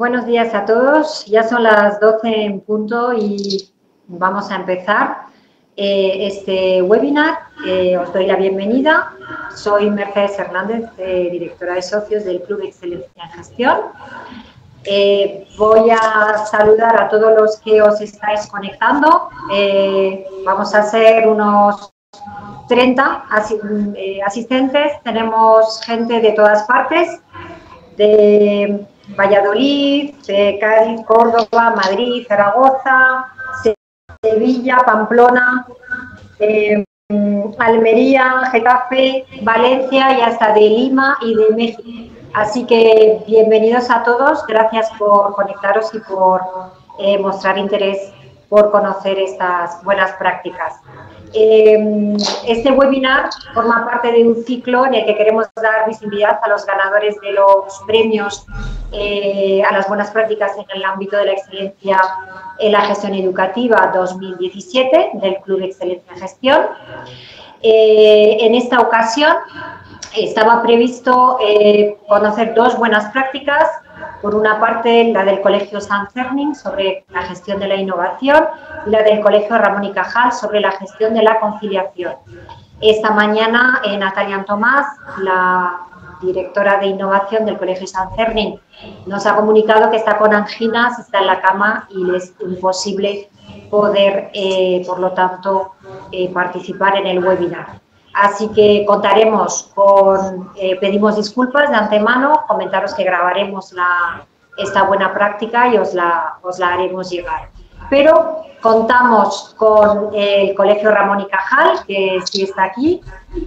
Buenos días a todos. Ya son las 12 en punto y vamos a empezar este webinar. Os doy la bienvenida. Soy Mercedes Hernández, directora de socios del Club Excelencia en Gestión. Voy a saludar a todos los que os estáis conectando. Vamos a ser unos 30 asistentes. Tenemos gente de todas partes, de Valladolid, de Cádiz, Córdoba, Madrid, Zaragoza, Sevilla, Pamplona, Almería, Getafe, Valencia y hasta de Lima y de México. Así que bienvenidos a todos, gracias por conectaros y por mostrar interés por conocer estas buenas prácticas. Este webinar forma parte de un ciclo en el que queremos dar visibilidad a los ganadores de los premios a las buenas prácticas en el ámbito de la excelencia en la gestión educativa 2017 del Club Excelencia en Gestión. En esta ocasión estaba previsto conocer dos buenas prácticas. Por una parte, la del Colegio Sant Fernin sobre la gestión de la innovación y la del Colegio Ramón y Cajal sobre la gestión de la conciliación. Esta mañana, Natalia Tomás, la directora de innovación del Colegio Sant Fernin, nos ha comunicado que está con anginas, está en la cama y le es imposible poder, por lo tanto, participar en el webinar. Así que contaremos con, pedimos disculpas de antemano, comentaros que grabaremos esta buena práctica y os la haremos llegar. Pero contamos con el Colegio Ramón y Cajal, que sí está aquí,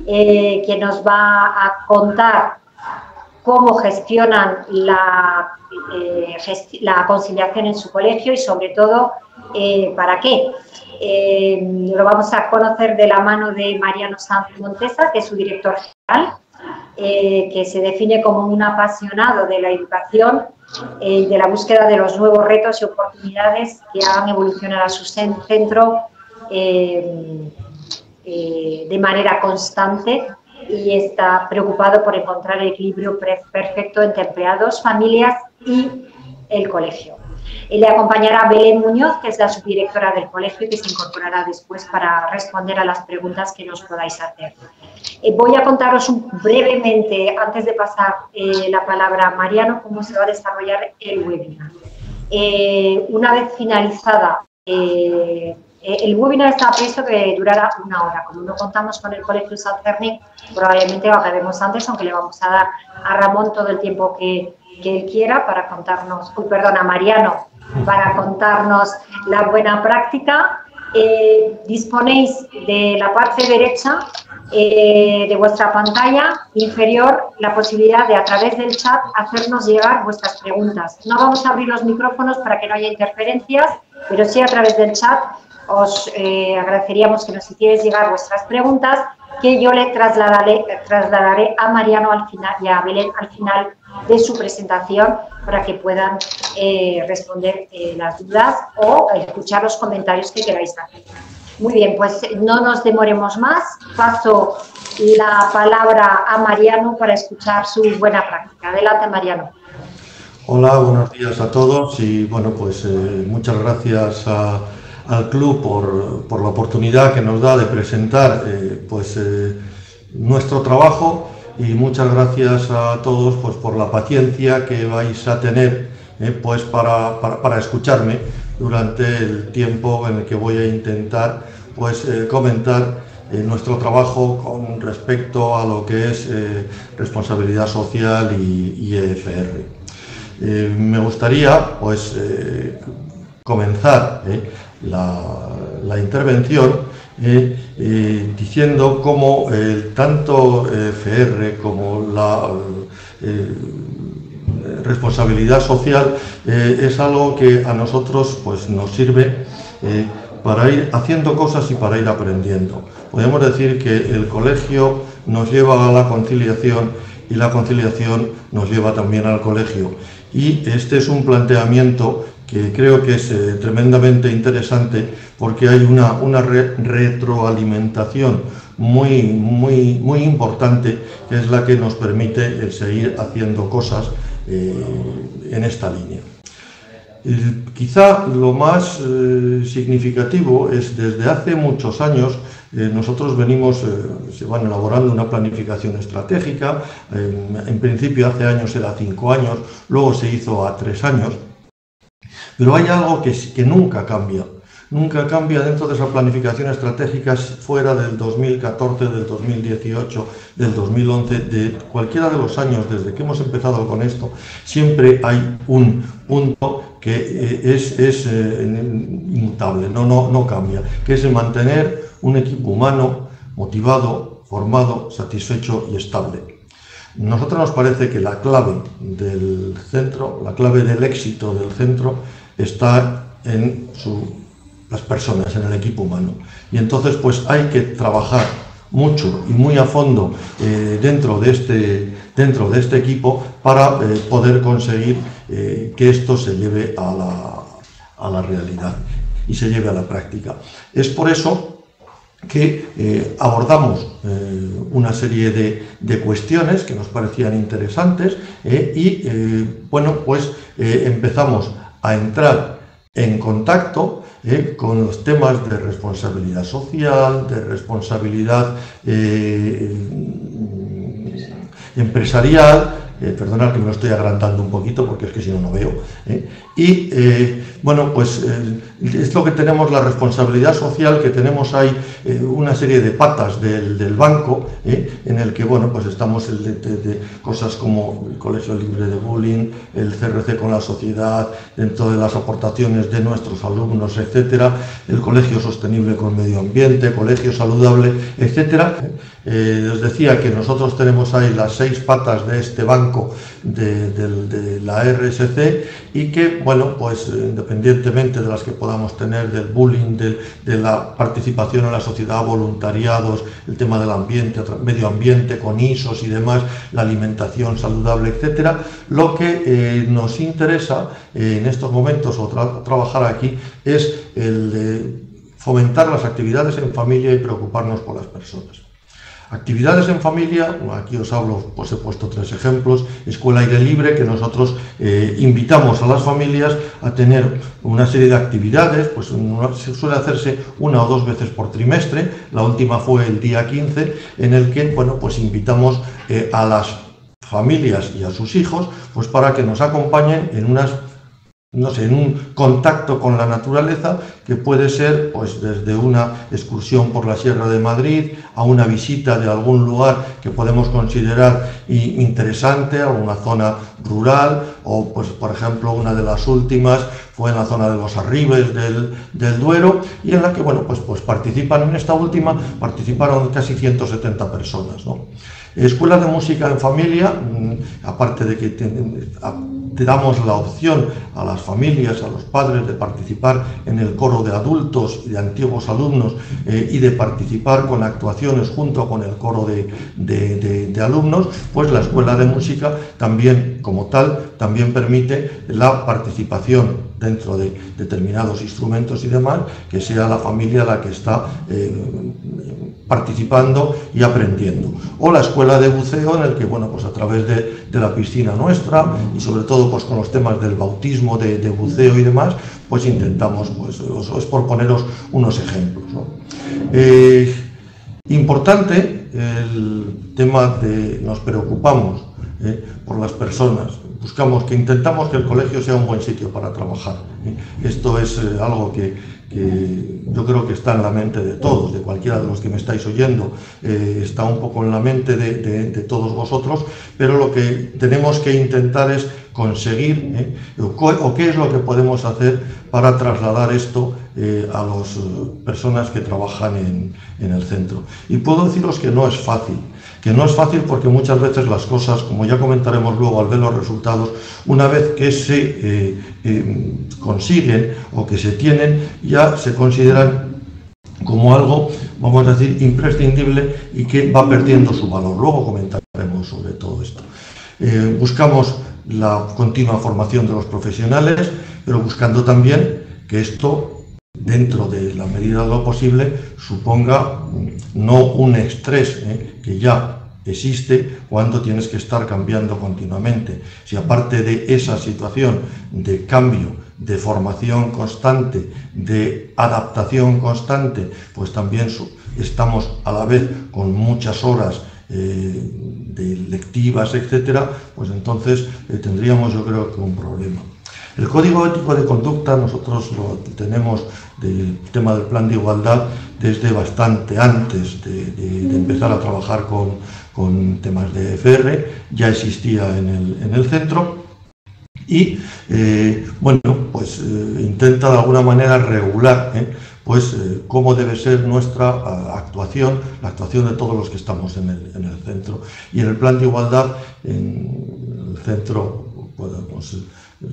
que nos va a contar cómo gestionan la conciliación en su colegio y sobre todo para qué. Lo vamos a conocer de la mano de Mariano Sanz Montesa, que es su director general, que se define como un apasionado de la educación y de la búsqueda de los nuevos retos y oportunidades que hagan evolucionar a su centro de manera constante, y está preocupado por encontrar el equilibrio perfecto entre empleados, familias y el colegio. Le acompañará Belén Muñoz, que es la subdirectora del colegio y que se incorporará después para responder a las preguntas que nos podáis hacer. Voy a contaros brevemente, antes de pasar la palabra a Mariano, cómo se va a desarrollar el webinar. Una vez finalizada, el webinar está previsto que durará 1 hora. Como no contamos con el Colegio Sant Fernin, probablemente lo acabemos antes, aunque le vamos a dar a Ramón todo el tiempo que él quiera para contarnos, a Mariano, para contarnos la buena práctica. Disponéis de la parte derecha de vuestra pantalla inferior la posibilidad de, a través del chat, hacernos llegar vuestras preguntas. No vamos a abrir los micrófonos para que no haya interferencias, pero sí a través del chat os agradeceríamos que nos hicierais llegar vuestras preguntas, que yo le trasladaré a Mariano al final y a Belén al final de su presentación para que puedan responder las dudas o escuchar los comentarios que queráis hacer. Muy bien, pues no nos demoremos más. Paso la palabra a Mariano para escuchar su buena práctica. Adelante, Mariano. Hola, buenos días a todos y bueno, pues muchas gracias al club por la oportunidad que nos da de presentar nuestro trabajo, y muchas gracias a todos pues por la paciencia que vais a tener pues para escucharme durante el tiempo en el que voy a intentar pues comentar nuestro trabajo con respecto a lo que es responsabilidad social y EFR. Me gustaría pues comenzar la intervención diciendo cómo tanto EFR como la responsabilidad social es algo que a nosotros pues nos sirve para ir haciendo cosas y para ir aprendiendo. Podemos decir que el colegio nos lleva a la conciliación y la conciliación nos lleva también al colegio. Y este es un planteamiento que creo que es tremendamente interesante, porque hay una retroalimentación muy importante, que es la que nos permite el seguir haciendo cosas en esta línea. Quizá lo más significativo es desde hace muchos años nosotros venimos, se van elaborando una planificación estratégica, en principio hace años era 5 años, luego se hizo a 3 años, pero hay algo que nunca cambia. Nunca cambia dentro de esa planificación estratégica, fuera del 2014, del 2018, del 2011, de cualquiera de los años desde que hemos empezado con esto, siempre hay un punto que es inmutable, no cambia, que es el mantener un equipo humano motivado, formado, satisfecho y estable. A nosotros nos parece que la clave del centro, la clave del éxito del centro está en las personas, en el equipo humano. Y entonces pues hay que trabajar mucho y muy a fondo dentro de este equipo para poder conseguir que esto se lleve a la realidad y se lleve a la práctica. Es por eso que abordamos una serie de cuestiones que nos parecían interesantes y bueno, pues empezamos a entrar en contacto con los temas de responsabilidad social, de responsabilidad empresarial, perdonad que me lo estoy agrandando un poquito porque es que si no, no veo, y bueno, pues es lo que tenemos, la responsabilidad social, que tenemos ahí una serie de patas del banco, en el que, bueno, pues estamos de cosas como el Colegio Libre de Bullying, el CRC con la sociedad, dentro de las aportaciones de nuestros alumnos, etcétera, el Colegio Sostenible con Medio Ambiente, Colegio Saludable, etcétera. Os decía que nosotros tenemos ahí las 6 patas de este banco de la RSC y que, bueno, pues independientemente de las que podamos tener, del bullying, de la participación en la sociedad, voluntariados, el tema del ambiente, medio ambiente, con ISOs y demás, la alimentación saludable, etcétera, lo que nos interesa en estos momentos o trabajar aquí es el de fomentar las actividades en familia y preocuparnos por las personas. Actividades en familia, aquí os hablo, pues he puesto 3 ejemplos. Escuela Aire Libre, que nosotros invitamos a las familias a tener una serie de actividades, pues suele hacerse 1 o 2 veces por trimestre, la última fue el día 15, en el que, bueno, pues invitamos a las familias y a sus hijos, pues para que nos acompañen en en un contacto con la naturaleza, que puede ser pues desde una excursión por la Sierra de Madrid a una visita de algún lugar que podemos considerar interesante, alguna zona rural, o pues por ejemplo una de las últimas fue en la zona de los Arribes del Duero, y en la que, bueno, pues participan, en esta última participaron casi 170 personas, ¿no? Escuela de música en familia, aparte de que te damos la opción a las familias, a los padres, de participar en el coro de adultos y de antiguos alumnos y de participar con actuaciones junto con el coro de alumnos, pues la escuela de música también, como tal, también permite la participación dentro de determinados instrumentos y demás, que sea la familia la que está participando y aprendiendo. O la escuela de buceo, en el que, bueno, pues a través de la piscina nuestra y sobre todo pues con los temas del bautismo de buceo y demás, pues intentamos, pues es por poneros unos ejemplos, ¿no? Importante el tema de nos preocupamos por las personas, intentamos que el colegio sea un buen sitio para trabajar. Esto es algo que yo creo que está en la mente de todos, de cualquiera de los que me estáis oyendo, está un poco en la mente de todos vosotros, pero lo que tenemos que intentar es conseguir, o qué es lo que podemos hacer para trasladar esto a las personas que trabajan en el centro. Y puedo deciros que no es fácil. Porque muchas veces las cosas, como ya comentaremos luego al ver los resultados, una vez que se consiguen o que se tienen, ya se consideran como algo, vamos a decir, imprescindible y que va perdiendo su valor. Luego comentaremos sobre todo esto. Buscamos la continua formación de los profesionales, pero buscando también que esto, dentro de la medida de lo posible, suponga no un estrés que ya existe cuando tienes que estar cambiando continuamente. Si aparte de esa situación de cambio de formación constante, de adaptación constante, pues también estamos a la vez con muchas horas de lectivas, etcétera, pues entonces tendríamos, yo creo, que un problema. El Código Ético de Conducta nosotros lo tenemos del tema del plan de igualdad desde bastante antes de empezar a trabajar con temas de EFR, ya existía en el centro y, bueno, pues intenta de alguna manera regular cómo debe ser nuestra actuación, la actuación de todos los que estamos en el centro. Y en el plan de igualdad, en el centro, podemos...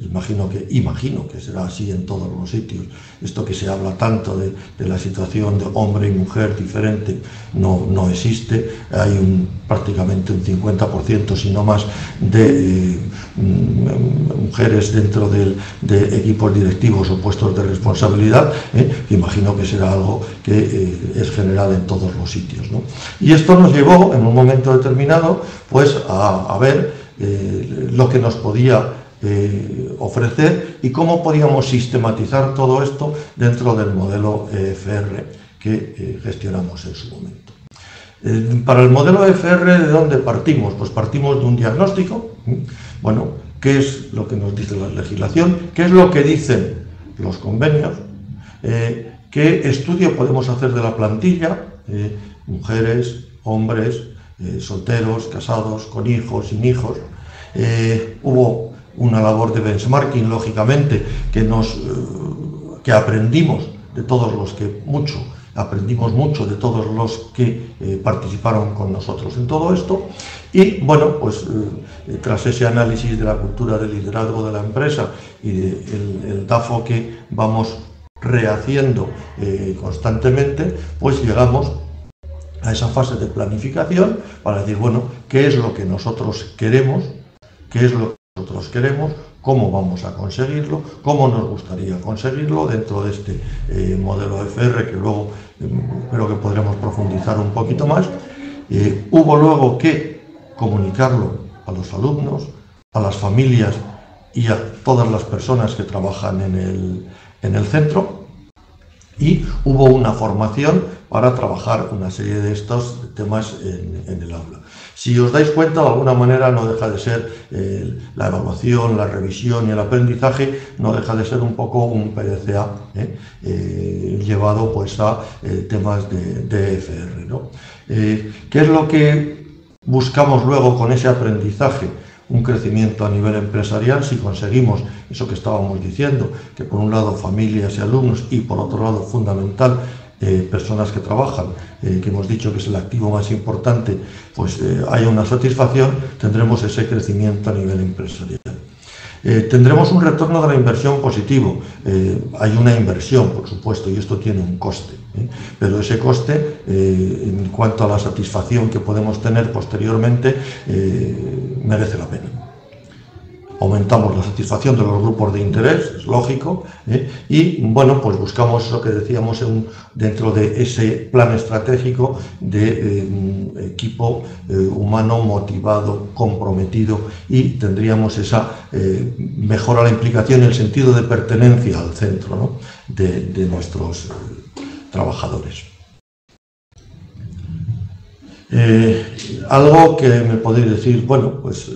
Imagino que será así en todos los sitios. Esto que se habla tanto de la situación de hombre y mujer diferente no existe. Hay prácticamente un 50%, si no más, de mujeres dentro de equipos directivos o puestos de responsabilidad, que imagino que será algo que es general en todos los sitios, ¿no? Y esto nos llevó en un momento determinado pues a ver lo que nos podía ofrecer y cómo podíamos sistematizar todo esto dentro del modelo EFR que gestionamos en su momento. Para el modelo EFR, ¿de dónde partimos? Pues partimos de un diagnóstico. Bueno, ¿qué es lo que nos dice la legislación? ¿Qué es lo que dicen los convenios? ¿Qué estudio podemos hacer de la plantilla? Mujeres, hombres, solteros, casados, con hijos, sin hijos. Hubo una labor de benchmarking, lógicamente, que aprendimos de todos los que aprendimos mucho de todos los que participaron con nosotros en todo esto. Y bueno, pues tras ese análisis de la cultura de liderazgo de la empresa y el DAFO que vamos rehaciendo constantemente, pues llegamos a esa fase de planificación para decir, bueno, ¿qué es lo que nosotros queremos? ¿Qué es lo que nosotros queremos? ¿Cómo vamos a conseguirlo? ¿Cómo nos gustaría conseguirlo dentro de este modelo FR que luego creo que podremos profundizar un poquito más? Hubo luego que comunicarlo a los alumnos, a las familias y a todas las personas que trabajan en el centro, y hubo una formación para trabajar una serie de estos temas en el aula. Si os dais cuenta, de alguna manera no deja de ser la evaluación, la revisión y el aprendizaje, no deja de ser un poco un PDCA llevado pues a temas de EFR, ¿no? ¿Qué es lo que buscamos luego con ese aprendizaje? Un crecimiento a nivel empresarial, si conseguimos eso que estábamos diciendo, que por un lado familias y alumnos y por otro lado fundamental personas que trabajan, que hemos dicho que es el activo más importante, pues haya una satisfacción, tendremos ese crecimiento a nivel empresarial. Tendremos un retorno de la inversión positivo. Hay una inversión, por supuesto, y esto tiene un coste, pero ese coste, en cuanto a la satisfacción que podemos tener posteriormente, merece la pena. Aumentamos la satisfacción de los grupos de interés, es lógico, y bueno, pues buscamos eso que decíamos dentro de ese plan estratégico de equipo humano motivado, comprometido, y tendríamos esa mejora a la implicación y el sentido de pertenencia al centro, ¿no?, de nuestros trabajadores. Algo que me podéis decir, bueno, pues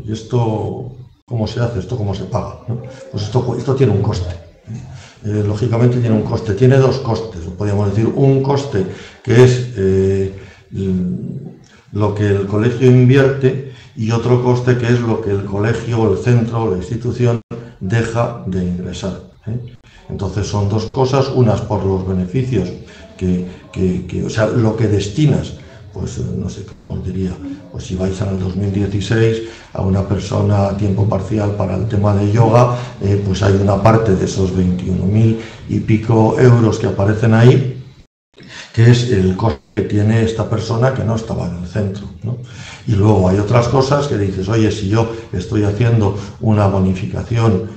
esto... ¿Cómo se hace? ¿Esto cómo se paga? ¿No? Pues esto tiene un coste. Lógicamente tiene un coste. Tiene dos costes. Podríamos decir un coste que es lo que el colegio invierte, y otro coste que es lo que el colegio, el centro, la institución deja de ingresar. Entonces son dos cosas, unas por los beneficios o sea, lo que destinas, pues no sé cómo os diría, pues si vais al 2016 a una persona a tiempo parcial para el tema de yoga, pues hay una parte de esos 21.000 y pico euros que aparecen ahí, que es el coste que tiene esta persona que no estaba en el centro, ¿no? Y luego hay otras cosas que dices, oye, si yo estoy haciendo una bonificación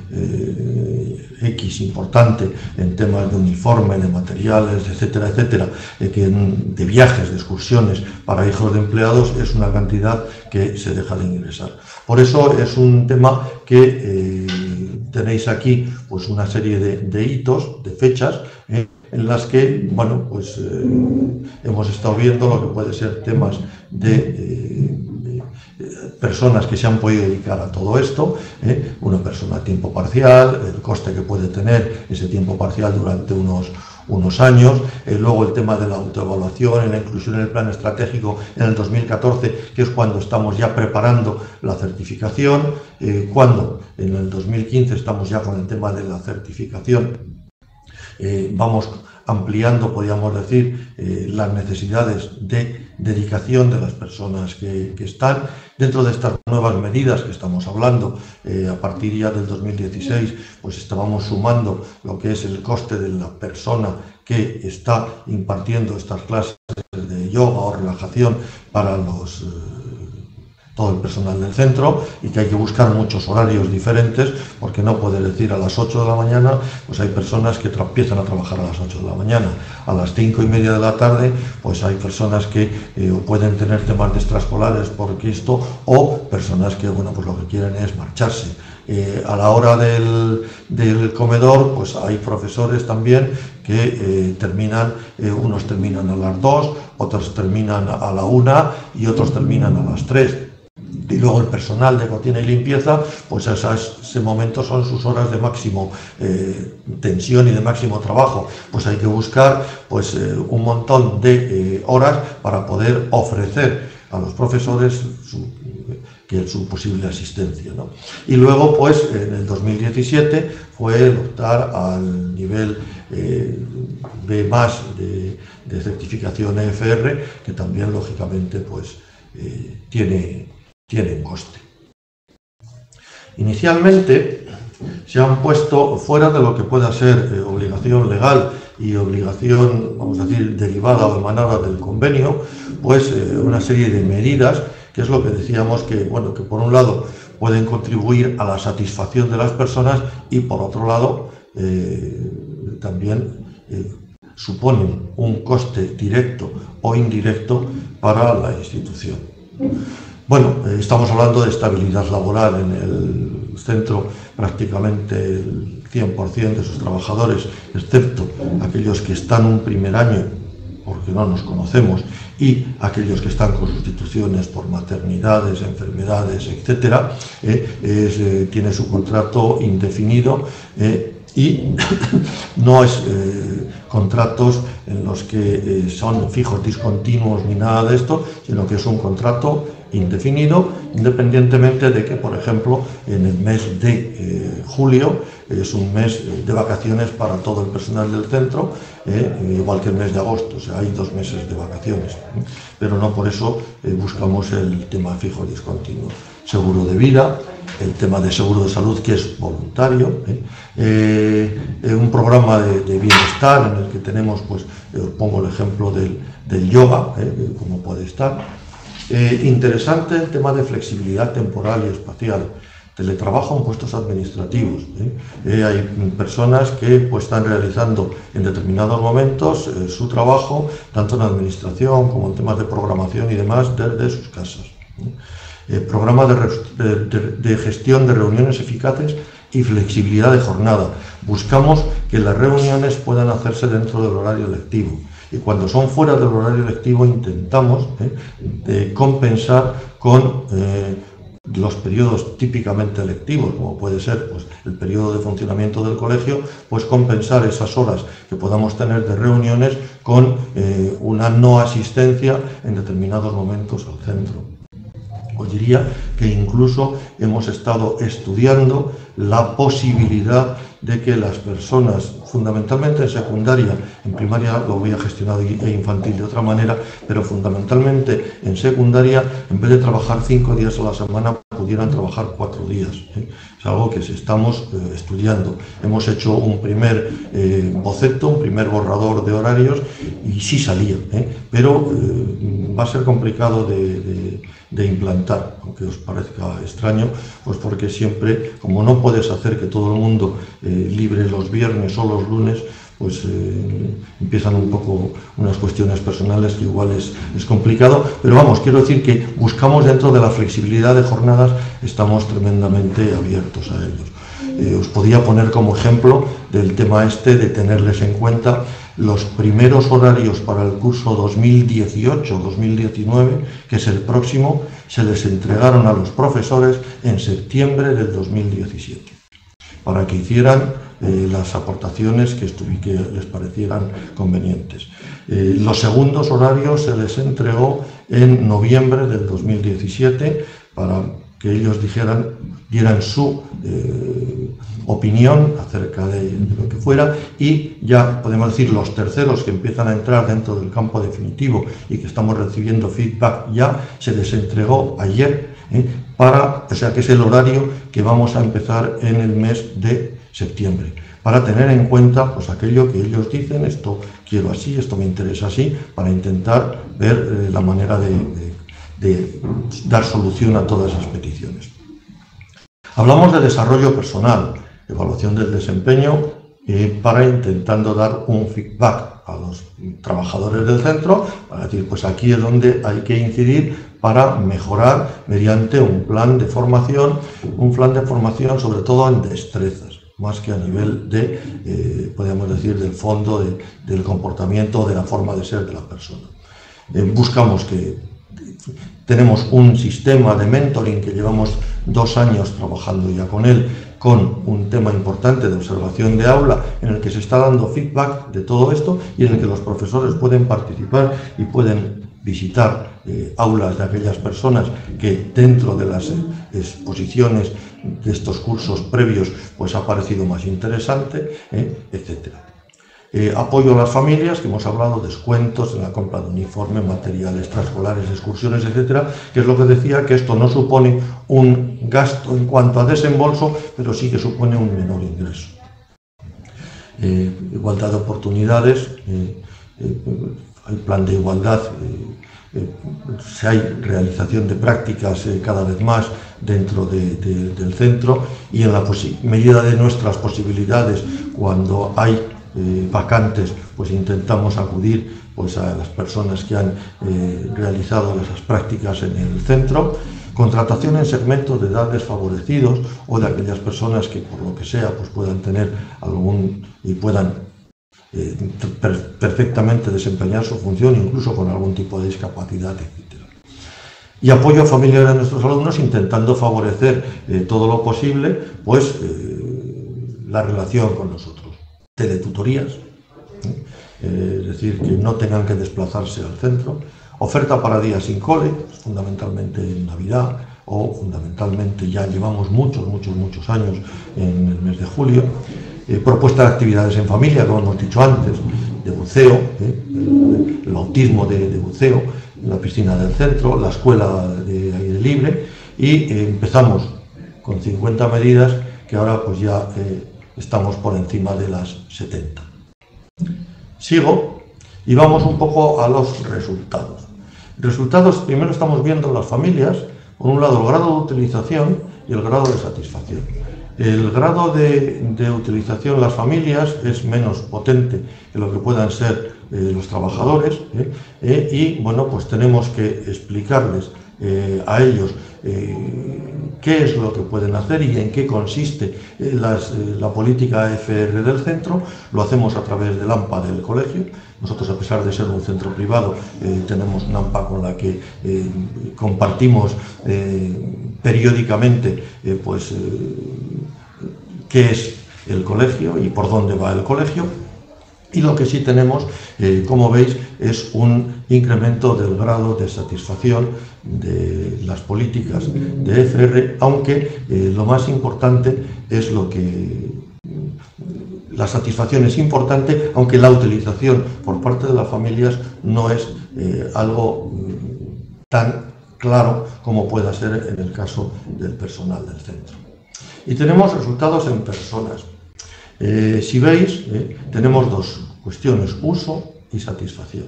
X importante en temas de uniforme, de materiales, etcétera, etcétera, de viajes, de excursiones para hijos de empleados, es una cantidad que se deja de ingresar. Por eso es un tema que tenéis aquí pues una serie de hitos, de fechas, en las que, bueno, pues hemos estado viendo lo que puede ser temas de personas que se han podido dedicar a todo esto, una persona a tiempo parcial, el coste que puede tener ese tiempo parcial durante unos años, luego el tema de la autoevaluación, la inclusión en el plan estratégico en el 2014, que es cuando estamos ya preparando la certificación, cuando en el 2015 estamos ya con el tema de la certificación, vamos ampliando, podríamos decir, las necesidades de dedicación de las personas que están dentro de estas nuevas medidas que estamos hablando. A partir ya del 2016 pues estábamos sumando lo que es el coste de la persona que está impartiendo estas clases de yoga o relajación para todo el personal del centro, y que hay que buscar muchos horarios diferentes, porque no puede decir a las 8 de la mañana, pues hay personas que empiezan a trabajar a las 8 de la mañana, a las 5:30 de la tarde, pues hay personas que pueden tener temas de extraescolares porque esto, o personas que, bueno, pues lo que quieren es marcharse. A la hora del comedor, pues hay profesores también que unos terminan a las 2, otros terminan a la 1 y otros terminan a las 3. Y luego el personal de cocina y limpieza, pues ese momento son sus horas de máximo tensión y de máximo trabajo. Pues hay que buscar pues, un montón de horas para poder ofrecer a los profesores su posible asistencia, ¿no? Y luego, pues en el 2017 fue el optar al nivel B+ de certificación EFR, que también lógicamente pues tiene un coste. Inicialmente se han puesto fuera de lo que pueda ser obligación legal y obligación, vamos a decir, derivada o emanada del convenio, pues una serie de medidas, que es lo que decíamos que, bueno, que por un lado pueden contribuir a la satisfacción de las personas y por otro lado también suponen un coste directo o indirecto para la institución. Bueno, estamos hablando de estabilidad laboral en el centro. Prácticamente el 100% de sus trabajadores, excepto aquellos que están un primer año porque no nos conocemos, y aquellos que están con sustituciones por maternidades, enfermedades, etcétera, tiene su contrato indefinido y no es contratos en los que son fijos, discontinuos ni nada de esto, sino que es un contrato indefinido, independientemente de que, por ejemplo, en el mes de julio es un mes de vacaciones para todo el personal del centro, igual que el mes de agosto, o sea, hay 2 meses de vacaciones, pero no por eso buscamos el tema fijo discontinuo. Seguro de vida, el tema de seguro de salud, que es voluntario, un programa de bienestar en el que tenemos, pues, os pongo el ejemplo del yoga, como puede estar. Interesante el tema de flexibilidad temporal y espacial, teletrabajo en puestos administrativos. Hay personas que pues, están realizando en determinados momentos su trabajo, tanto en administración como en temas de programación y demás, desde sus casas. Programa de gestión de reuniones eficaces y flexibilidad de jornada. Buscamos que las reuniones puedan hacerse dentro del horario lectivo. Y cuando son fuera del horario lectivo intentamos compensar con los periodos típicamente lectivos, como puede ser pues, el periodo de funcionamiento del colegio, pues compensar esas horas que podamos tener de reuniones con una no asistencia en determinados momentos al centro. Os diría que incluso hemos estado estudiando la posibilidad de que las personas, fundamentalmente en secundaria, en primaria lo había gestionado e infantil de otra manera, pero fundamentalmente en secundaria, en vez de trabajar 5 días a la semana, pudieran trabajar 4 días. Es algo que estamos estudiando. Hemos hecho un primer boceto, un primer borrador de horarios y sí salía, pero va a ser complicado de implantar, aunque os parezca extraño, pues porque siempre, como no puedes hacer que todo el mundo libre los viernes o los lunes, pues empiezan un poco unas cuestiones personales que igual es complicado, pero vamos, quiero decir que buscamos dentro de la flexibilidad de jornadas, estamos tremendamente abiertos a ellos. Os podía poner como ejemplo del tema este de tenerles en cuenta los primeros horarios para el curso 2018-2019, que es el próximo, se les entregaron a los profesores en septiembre del 2017, para que hicieran las aportaciones que les parecieran convenientes. Los segundos horarios se les entregó en noviembre del 2017 para que ellos dieran su opinión acerca de lo que fuera, y ya podemos decir los terceros que empiezan a entrar dentro del campo definitivo y que estamos recibiendo feedback ya, se les entregó ayer, o sea que es el horario que vamos a empezar en el mes de septiembre, para tener en cuenta pues aquello que ellos dicen, esto quiero así, esto me interesa así, para intentar ver la manera de dar solución a todas esas peticiones. Hablamos de desarrollo personal, evaluación del desempeño, para intentando dar un feedback a los trabajadores del centro, para decir, pues aquí es donde hay que incidir para mejorar mediante un plan de formación sobre todo en destrezas, más que a nivel de, podríamos decir, del fondo, del comportamiento, de la forma de ser de la persona. Buscamos tenemos un sistema de mentoring que llevamos 2 años trabajando ya con él, con un tema importante de observación de aula, en el que se está dando feedback de todo esto y en el que los profesores pueden participar y pueden visitar aulas de aquellas personas que dentro de las exposiciones de estos cursos previos pues ha parecido más interesante, etcétera. Apoyo a las familias, que hemos hablado, descuentos en la compra de uniformes, materiales extraescolares, excursiones, etcétera, que es lo que decía, que esto no supone un gasto en cuanto a desembolso, pero sí que supone un menor ingreso. Igualdad de oportunidades, el plan de igualdad, hay realización de prácticas cada vez más dentro del centro, y en la medida de nuestras posibilidades, cuando hay vacantes, pues intentamos acudir pues a las personas que han realizado esas prácticas en el centro. Contratación en segmentos de edad desfavorecidos o de aquellas personas que por lo que sea pues puedan tener puedan perfectamente desempeñar su función, incluso con algún tipo de discapacidad, etc. Y apoyo familiar a nuestros alumnos, intentando favorecer todo lo posible pues la relación con nosotros. Teletutorías, es decir, que no tengan que desplazarse al centro. Oferta para días sin cole, fundamentalmente en Navidad, o fundamentalmente ya llevamos muchos años en el mes de julio. Propuesta de actividades en familia, como hemos dicho antes, de buceo, el bautismo de buceo, la piscina del centro, la escuela de aire libre, y empezamos con 50 medidas que ahora pues ya estamos por encima de las 70. Sigo y vamos un poco a los resultados. Resultados, primero estamos viendo en las familias, por un lado el grado de utilización y el grado de satisfacción. El grado de utilización en las familias es menos potente que lo que puedan ser los trabajadores, y bueno, pues tenemos que explicarles a ellos qué es lo que pueden hacer y en qué consiste la política FR del centro. Lo hacemos a través del AMPA del colegio. Nosotros, a pesar de ser un centro privado, tenemos un AMPA con la que compartimos periódicamente qué es el colegio y por dónde va el colegio. Y lo que sí tenemos, como veis, es un incremento del grado de satisfacción de las políticas de FR, aunque lo más importante es la satisfacción es importante, aunque la utilización por parte de las familias no es algo tan claro como pueda ser en el caso del personal del centro. Y tenemos resultados en personas. Si veis, tenemos dos cuestiones, uso y satisfacción.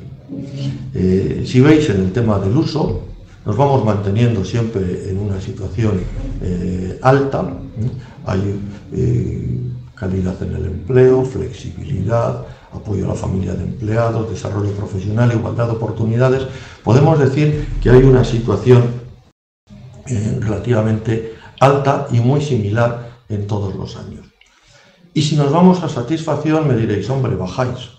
Si veis, en el tema del uso, nos vamos manteniendo siempre en una situación alta. Hay calidad en el empleo, flexibilidad, apoyo a la familia de empleados, desarrollo profesional, igualdad de oportunidades. Podemos decir que hay una situación relativamente alta y muy similar en todos los años. Y si nos vamos a satisfacción, me diréis, hombre, bajáis.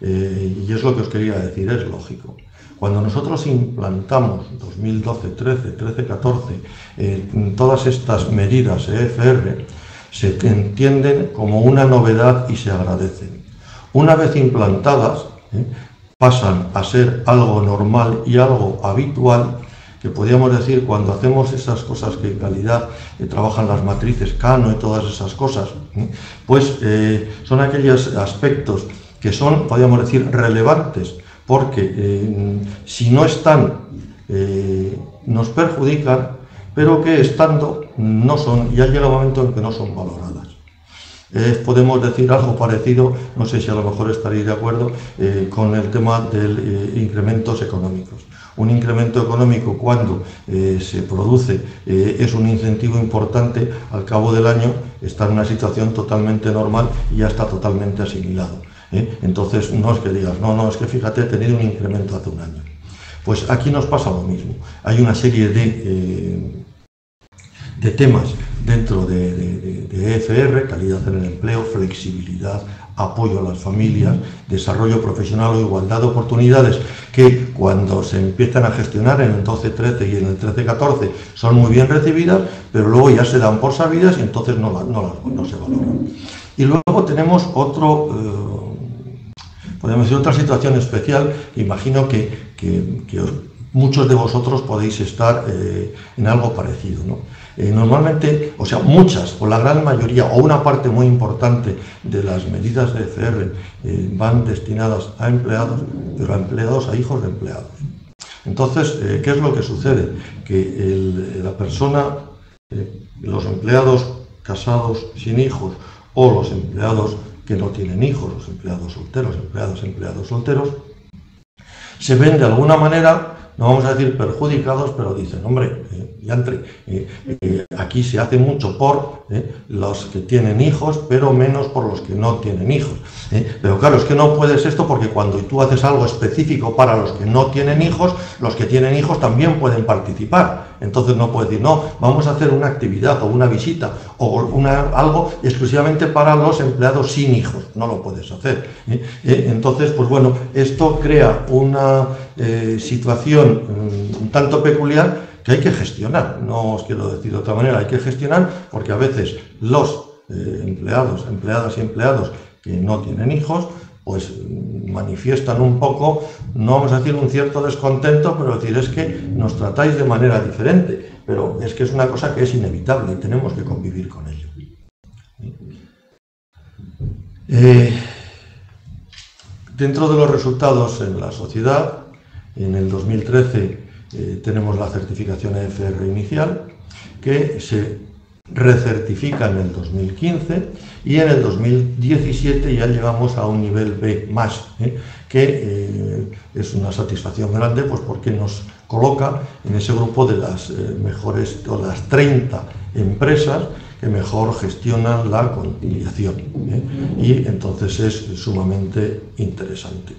Y es lo que os quería decir, es lógico. Cuando nosotros implantamos 2012, 13, 13, 14, todas estas medidas EFR, se entienden como una novedad y se agradecen. Una vez implantadas, pasan a ser algo normal y algo habitual, que podríamos decir cuando hacemos esas cosas que en calidad trabajan las matrices Kano y todas esas cosas, pues son aquellos aspectos que son, podríamos decir, relevantes, porque si no están, nos perjudican, pero que estando no son, ya llega un momento en que no son valoradas. Podemos decir algo parecido, no sé si a lo mejor estaréis de acuerdo, con el tema de incrementos económicos. Un incremento económico cuando se produce es un incentivo importante, al cabo del año está en una situación totalmente normal y ya está totalmente asimilado. Entonces no es que digas, no, es que fíjate, he tenido un incremento hace un año. Pues aquí nos pasa lo mismo. Hay una serie de temas dentro de EFR, calidad en el empleo, flexibilidad, apoyo a las familias, desarrollo profesional o igualdad de oportunidades, que cuando se empiezan a gestionar en el 12-13 y en el 13-14 son muy bien recibidas, pero luego ya se dan por sabidas y entonces no se valoran. Y luego tenemos podemos decir otra situación especial, que imagino que muchos de vosotros podéis estar en algo parecido, ¿no? Normalmente, o sea, muchas, o la gran mayoría, o una parte muy importante de las medidas de EFR van destinadas a empleados, pero a empleados, a hijos de empleados. Entonces, ¿qué es lo que sucede? Que la persona, los empleados casados sin hijos, o los empleados que no tienen hijos, los empleados solteros, se ven de alguna manera, no vamos a decir perjudicados, pero dicen, hombre, aquí se hace mucho por los que tienen hijos, pero menos por los que no tienen hijos. Pero claro, es que no puedes esto porque cuando tú haces algo específico para los que no tienen hijos, los que tienen hijos también pueden participar. Entonces no puedes decir, no, vamos a hacer una actividad o una visita o algo exclusivamente para los empleados sin hijos. No lo puedes hacer. Entonces, pues bueno, esto crea una situación un tanto peculiar que hay que gestionar. No os quiero decir de otra manera, hay que gestionar porque a veces los empleados, empleadas y empleados que no tienen hijos, pues manifiestan un poco, no vamos a decir un cierto descontento, pero decir es que nos tratáis de manera diferente, pero es que es una cosa que es inevitable y tenemos que convivir con ello. Dentro de los resultados en la sociedad, en el 2013 tenemos la certificación EFR inicial, que se recertifica en el 2015 y en el 2017 ya llegamos a un nivel B+, que es una satisfacción grande, pues porque nos coloca en ese grupo de las mejores, o las 30 empresas que mejor gestionan la conciliación, y entonces es sumamente interesante.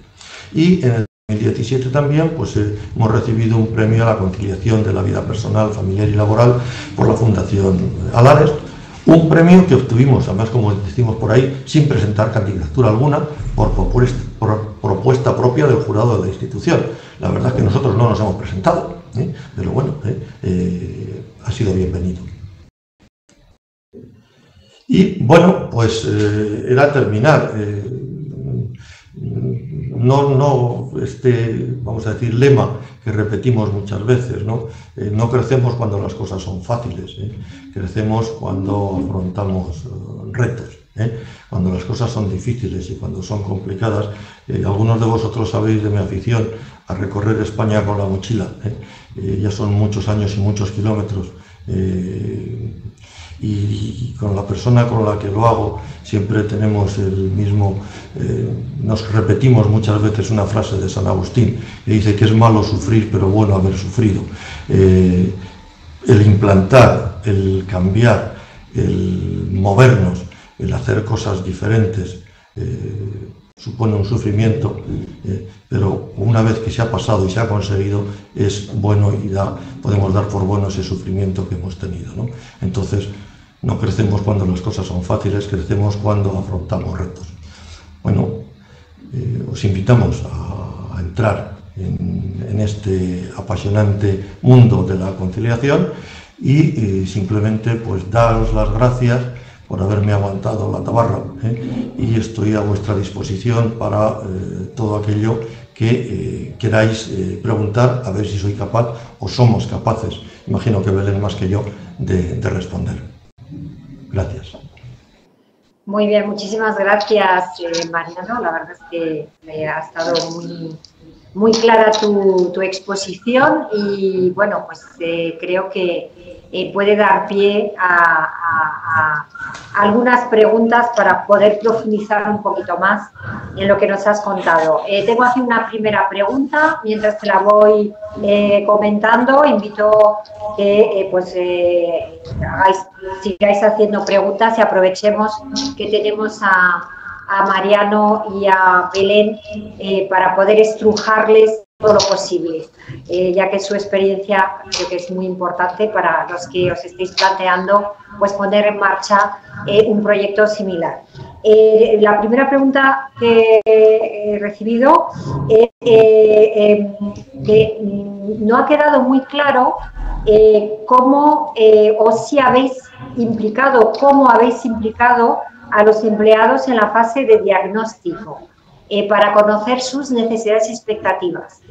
Y en el 2017 también pues, hemos recibido un premio a la conciliación de la vida personal, familiar y laboral por la Fundación Alares, un premio que obtuvimos, además como decimos por ahí, sin presentar candidatura alguna, por propuesta propia del jurado de la institución. La verdad es que nosotros no nos hemos presentado, pero bueno, ha sido bienvenido. Y bueno, pues era terminar. Vamos a decir, lema que repetimos muchas veces, ¿no? No crecemos cuando las cosas son fáciles, crecemos cuando afrontamos retos, cuando las cosas son difíciles y cuando son complicadas. Algunos de vosotros sabéis de mi afición a recorrer España con la mochila, ya son muchos años y muchos kilómetros. Y con la persona con la que lo hago siempre tenemos el mismo, nos repetimos muchas veces una frase de San Agustín que dice que es malo sufrir pero bueno haber sufrido. El implantar, el cambiar, el movernos, el hacer cosas diferentes supone un sufrimiento, pero una vez que se ha pasado y se ha conseguido es bueno y podemos dar por bueno ese sufrimiento que hemos tenido, ¿no? Entonces, No crecemos cuando las cosas son fáciles, crecemos cuando afrontamos retos. Bueno, os invitamos a entrar en este apasionante mundo de la conciliación y simplemente pues daros las gracias por haberme aguantado la tabarra, y estoy a vuestra disposición para todo aquello que queráis preguntar, a ver si soy capaz o somos capaces, imagino que Belén más que yo, de responder. Gracias. Muy bien, muchísimas gracias, Mariano. La verdad es que ha estado muy clara tu exposición y, bueno, pues creo que puede dar pie a algunas preguntas para poder profundizar un poquito más en lo que nos has contado. Tengo aquí una primera pregunta, mientras te la voy comentando, invito que sigáis haciendo preguntas y aprovechemos que tenemos a Mariano y a Belén para poder estrujarles todo lo posible, ya que su experiencia creo que es muy importante para los que os estéis planteando pues poner en marcha un proyecto similar. La primera pregunta que he recibido es que no ha quedado muy claro cómo cómo habéis implicado a los empleados en la fase de diagnóstico para conocer sus necesidades y expectativas.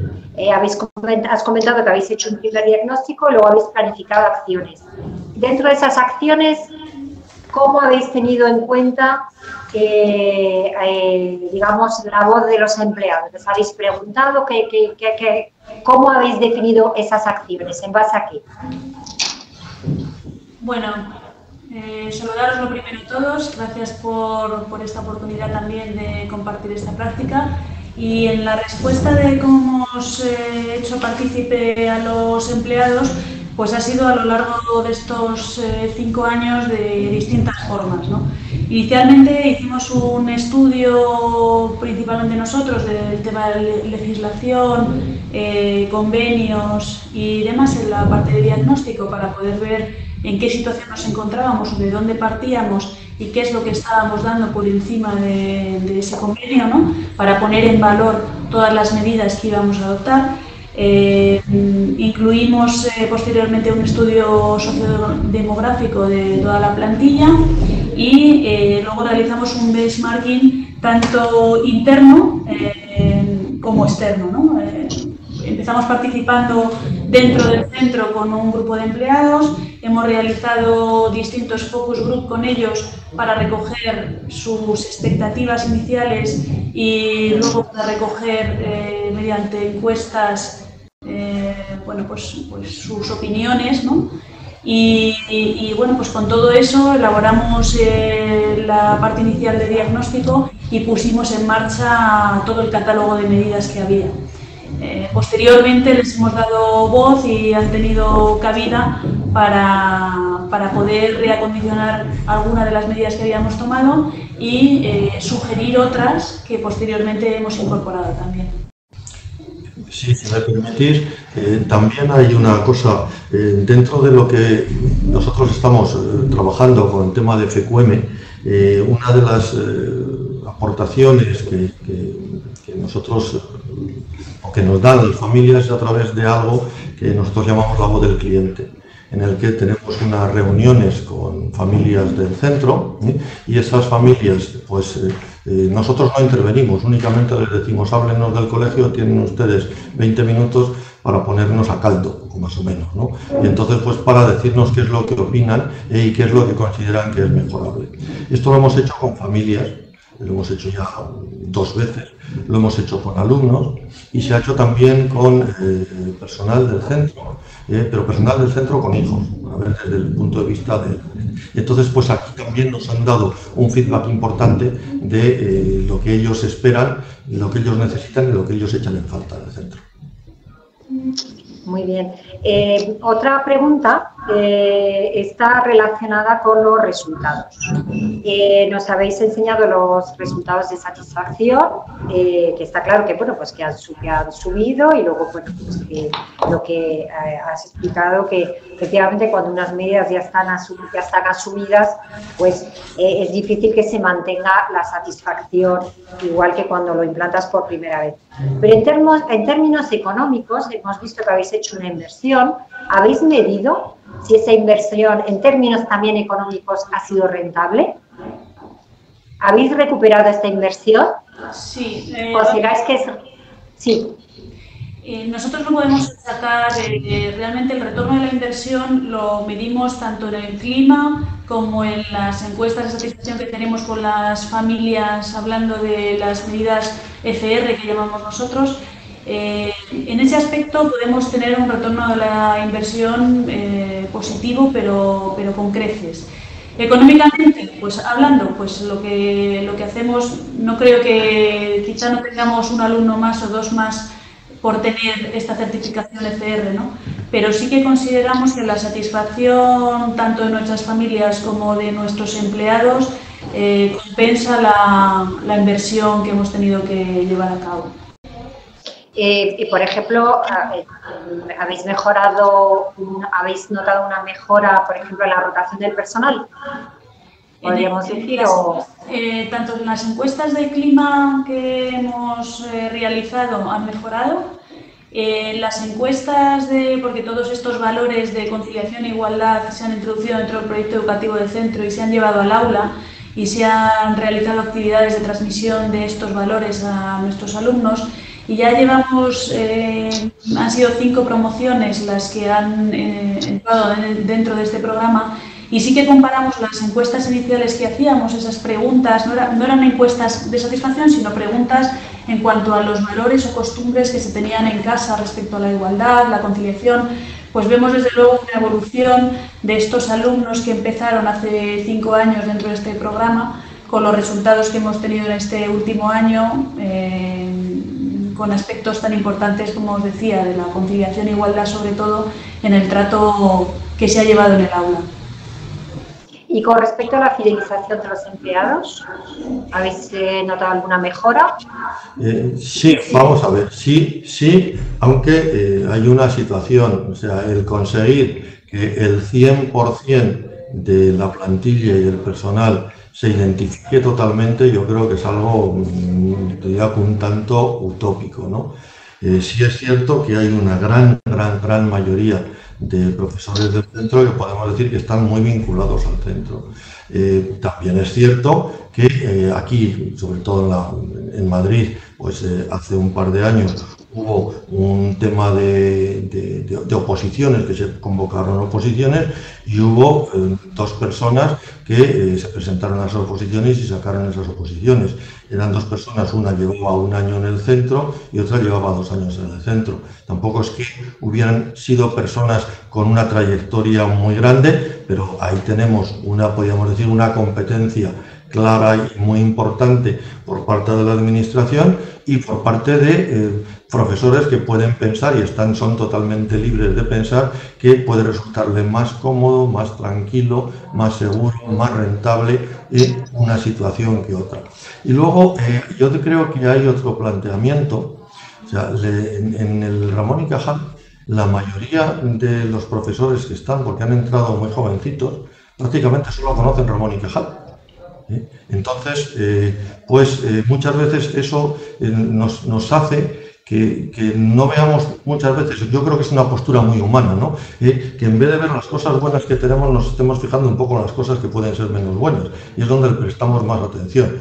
Has comentado que habéis hecho un primer diagnóstico y luego habéis planificado acciones. Dentro de esas acciones, ¿cómo habéis tenido en cuenta, digamos, la voz de los empleados? ¿Les habéis preguntado cómo habéis definido esas acciones? ¿En base a qué? Bueno, saludaros lo primero a todos, gracias por esta oportunidad también de compartir esta práctica. Y en la respuesta de cómo hemos hecho partícipe a los empleados, pues ha sido a lo largo de estos 5 años de distintas formas, ¿no? Inicialmente hicimos un estudio, principalmente nosotros, del tema de legislación, convenios y demás en la parte de diagnóstico para poder ver en qué situación nos encontrábamos, de dónde partíamos y qué es lo que estábamos dando por encima de ese convenio, ¿no? Para poner en valor todas las medidas que íbamos a adoptar. Incluimos posteriormente un estudio sociodemográfico de toda la plantilla y luego realizamos un benchmarking tanto interno como externo, ¿no? Empezamos participando dentro del centro con un grupo de empleados, hemos realizado distintos focus group con ellos para recoger sus expectativas iniciales y luego para recoger mediante encuestas bueno, pues sus opiniones, ¿no? Y bueno, pues con todo eso elaboramos la parte inicial de diagnóstico y pusimos en marcha todo el catálogo de medidas que había. Posteriormente les hemos dado voz y han tenido cabida para poder reacondicionar algunas de las medidas que habíamos tomado y sugerir otras que posteriormente hemos incorporado también. Sí, si me permitís, también hay una cosa, dentro de lo que nosotros estamos trabajando con el tema de FQM, una de las aportaciones que nosotros o que nos dan las familias a través de algo que nosotros llamamos la voz del cliente, en el que tenemos unas reuniones con familias del centro y esas familias, pues nosotros no intervenimos, únicamente les decimos háblenos del colegio, tienen ustedes 20 minutos para ponernos a caldo, más o menos, ¿no? Y entonces, pues para decirnos qué es lo que opinan y qué es lo que consideran que es mejorable. Esto lo hemos hecho con familias, lo hemos hecho ya 2 veces, lo hemos hecho con alumnos y se ha hecho también con personal del centro, pero personal del centro con hijos, a ver, desde el punto de vista de... Entonces, pues aquí también nos han dado un feedback importante de lo que ellos esperan, lo que ellos necesitan y lo que ellos echan en falta del centro. Muy bien. Otra pregunta está relacionada con los resultados. Nos habéis enseñado los resultados de satisfacción, que está claro que, bueno, pues que han subido, y luego, bueno, pues que lo que has explicado, que efectivamente cuando unas medidas ya están asumidas, pues es difícil que se mantenga la satisfacción igual que cuando lo implantas por primera vez. Pero en términos económicos, hemos visto que habéis hecho una inversión. ¿Habéis medido si esa inversión, en términos también económicos, ha sido rentable? ¿Habéis recuperado esta inversión? Sí. ¿Consideráis que es...? Sí. Nosotros no podemos sacar realmente el retorno de la inversión, lo medimos tanto en el clima como en las encuestas de satisfacción que tenemos con las familias, hablando de las medidas ECR que llamamos nosotros. En ese aspecto podemos tener un retorno de la inversión positivo, pero con creces. Económicamente, pues hablando, pues lo que hacemos, no creo que quizá no tengamos un alumno más o dos más por tener esta certificación ECR, ¿no? Pero sí que consideramos que la satisfacción tanto de nuestras familias como de nuestros empleados compensa la inversión que hemos tenido que llevar a cabo. Y por ejemplo, ¿habéis notado una mejora, por ejemplo, en la rotación del personal? ¿Podríamos decir? Tanto en las encuestas de clima que hemos realizado han mejorado. Las encuestas porque todos estos valores de conciliación e igualdad se han introducido dentro del proyecto educativo del centro y se han llevado al aula y se han realizado actividades de transmisión de estos valores a nuestros alumnos. Y ya llevamos, han sido 5 promociones las que han entrado dentro de este programa, y sí que comparamos las encuestas iniciales que hacíamos, esas preguntas, no eran encuestas de satisfacción, sino preguntas en cuanto a los valores o costumbres que se tenían en casa respecto a la igualdad, la conciliación. Pues vemos desde luego una evolución de estos alumnos que empezaron hace 5 años dentro de este programa, con los resultados que hemos tenido en este último año, con aspectos tan importantes como os decía, de la conciliación e igualdad, sobre todo en el trato que se ha llevado en el aula. Y con respecto a la fidelización de los empleados, ¿habéis notado alguna mejora? Sí, vamos a ver, sí, aunque hay una situación, o sea, el conseguir que el 100% de la plantilla y el personal se identifique totalmente, yo creo que es algo, diría, un tanto utópico, ¿no? Sí es cierto que hay una gran mayoría de profesores del centro que podemos decir que están muy vinculados al centro. También es cierto que aquí, sobre todo en Madrid, pues hace un par de años hubo un tema de oposiciones, que se convocaron oposiciones, y hubo 2 personas que se presentaron a esas oposiciones y sacaron esas oposiciones. Eran 2 personas, una llevaba 1 año en el centro y otra llevaba 2 años en el centro. Tampoco es que hubieran sido personas con una trayectoria muy grande, pero ahí tenemos podríamos decir, una competencia clara y muy importante por parte de la administración y por parte de profesores que pueden pensar y son totalmente libres de pensar que puede resultarle más cómodo, más tranquilo, más seguro, más rentable una situación que otra. Y luego yo creo que hay otro planteamiento. O sea, en el Ramón y Cajal, la mayoría de los profesores que están, porque han entrado muy jovencitos, prácticamente solo conocen Ramón y Cajal. Entonces, muchas veces eso nos hace que no veamos muchas veces, yo creo que es una postura muy humana, ¿no? Que en vez de ver las cosas buenas que tenemos, nos estemos fijando un poco en las cosas que pueden ser menos buenas, y es donde le prestamos más atención.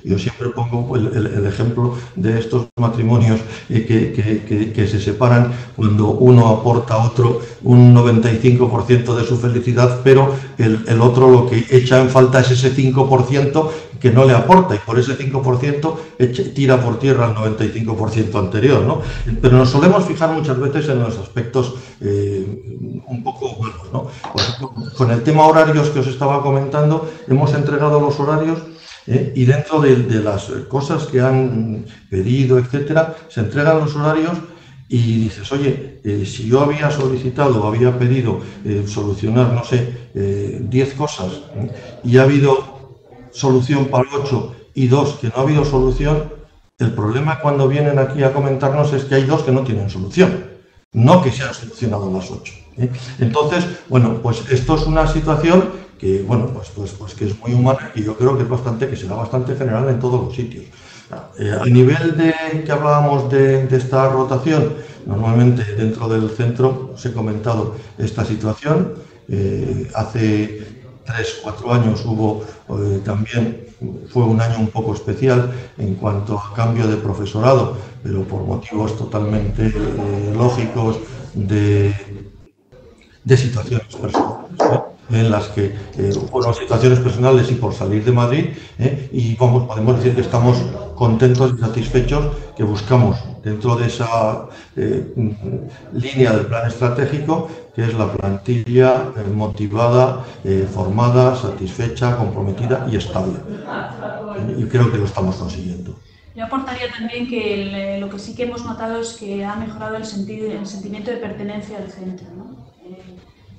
Yo siempre pongo el ejemplo de estos matrimonios que se separan cuando uno aporta a otro un 95% de su felicidad, pero el otro lo que echa en falta es ese 5% que no le aporta, y por ese 5% tira por tierra el 95% anterior, ¿no? Pero nos solemos fijar muchas veces en los aspectos un poco buenos, ¿no? Por ejemplo, con el tema horarios que os estaba comentando, hemos entregado los horarios y dentro de las cosas que han pedido, etcétera, se entregan los horarios y dices, oye, si yo había solicitado, había pedido solucionar, no sé, 10 cosas, y ha habido solución para 8 y 2 que no ha habido solución, el problema cuando vienen aquí a comentarnos es que hay 2 que no tienen solución, no que se han solucionado las 8. Entonces, bueno, pues esto es una situación que, bueno, pues que es muy humana y yo creo que es bastante, que será bastante general en todos los sitios. A nivel de que hablábamos de esta rotación, normalmente dentro del centro os he comentado esta situación. Hace 3-4 años hubo también, fue un año un poco especial en cuanto a cambio de profesorado, pero por motivos totalmente lógicos de situaciones personales, en las que fueron situaciones personales y por salir de Madrid, y podemos decir que estamos contentos y satisfechos, que buscamos dentro de esa línea del plan estratégico, que es la plantilla motivada, formada, satisfecha, comprometida y estable. Y creo que lo estamos consiguiendo. Yo aportaría también que lo que sí que hemos notado es que ha mejorado el sentimiento de pertenencia al centro, ¿no?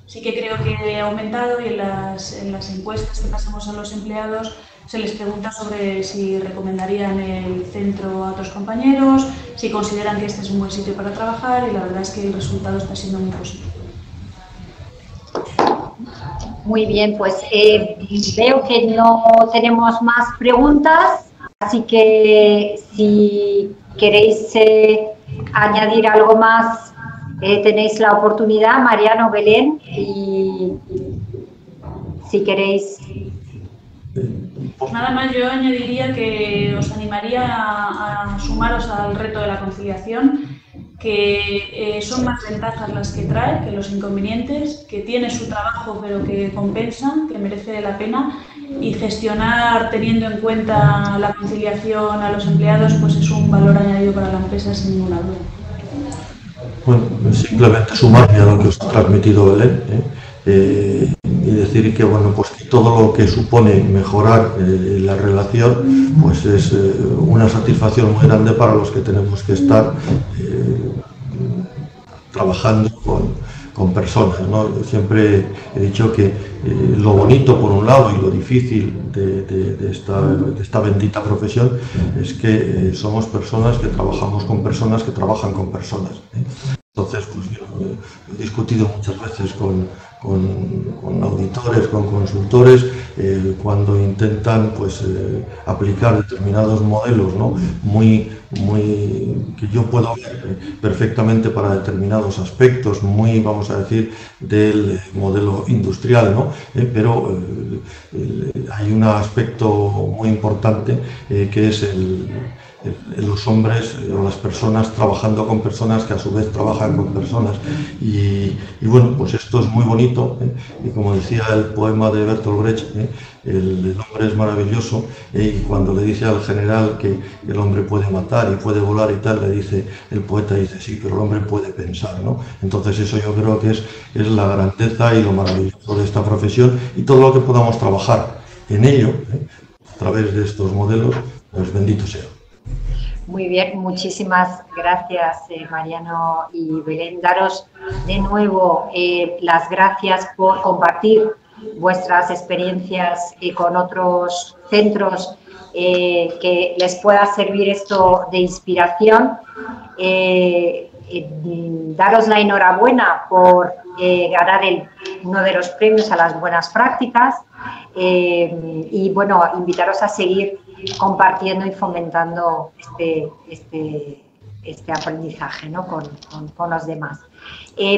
Sí que creo que ha aumentado, y en las encuestas que pasamos a los empleados se les pregunta sobre si recomendarían el centro a otros compañeros, si consideran que este es un buen sitio para trabajar, y la verdad es que el resultado está siendo muy positivo. Muy bien, pues veo que no tenemos más preguntas, así que si queréis añadir algo más, tenéis la oportunidad, Mariano, Belén, y si queréis. Nada más, yo añadiría que os animaría a sumaros al reto de la conciliación, que son más ventajas las que trae que los inconvenientes, que tiene su trabajo pero que compensa, que merece la pena, y gestionar teniendo en cuenta la conciliación a los empleados pues es un valor añadido para la empresa sin ninguna duda. Bueno, simplemente sumarme a lo que os ha transmitido Belén, y decir que, bueno, pues que todo lo que supone mejorar la relación, pues es una satisfacción muy grande para los que tenemos que estar trabajando con personas, ¿no? Siempre he dicho que lo bonito por un lado y lo difícil de esta bendita profesión es que somos personas que trabajamos con personas que trabajan con personas. Entonces, pues yo he discutido muchas veces con auditores, con consultores, cuando intentan pues aplicar determinados modelos, ¿no? Que yo puedo ver perfectamente para determinados aspectos, muy, vamos a decir, del modelo industrial, ¿no? Pero hay un aspecto muy importante que es los hombres o las personas trabajando con personas que a su vez trabajan con personas, y bueno, pues esto es muy bonito, y como decía el poema de Bertolt Brecht, el hombre es maravilloso, y cuando le dice al general que el hombre puede matar y puede volar y tal, le dice, el poeta dice, sí, pero el hombre puede pensar, ¿no? Entonces eso yo creo que es la grandeza y lo maravilloso de esta profesión, y todo lo que podamos trabajar en ello, a través de estos modelos, pues bendito sea. Muy bien, muchísimas gracias, Mariano y Belén. Daros de nuevo las gracias por compartir vuestras experiencias con otros centros, que les pueda servir esto de inspiración. Daros la enhorabuena por ganar uno de los premios a las buenas prácticas, y bueno, invitaros a seguir compartiendo y fomentando este aprendizaje, ¿no? con los demás.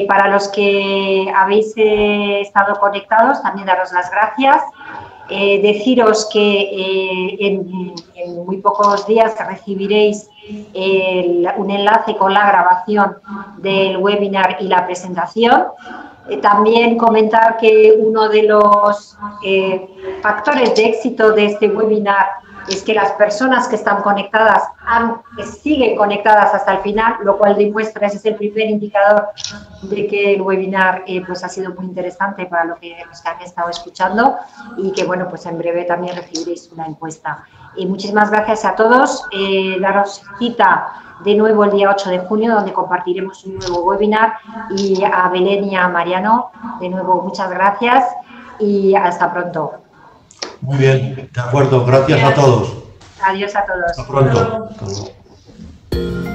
Para los que habéis estado conectados, también daros las gracias. Deciros que en muy pocos días recibiréis un enlace con la grabación del webinar y la presentación. También comentar que uno de los factores de éxito de este webinar es que las personas que están conectadas siguen conectadas hasta el final, lo cual demuestra, ese es el primer indicador de que el webinar pues ha sido muy interesante para los que han estado escuchando, y que bueno, pues en breve también recibiréis una encuesta. Y muchísimas gracias a todos. Daros cita de nuevo el día 8 de junio, donde compartiremos un nuevo webinar, y a Belén y a Mariano, de nuevo muchas gracias y hasta pronto. Muy bien, de acuerdo, gracias a todos. Adiós a todos. Hasta pronto. Hasta luego.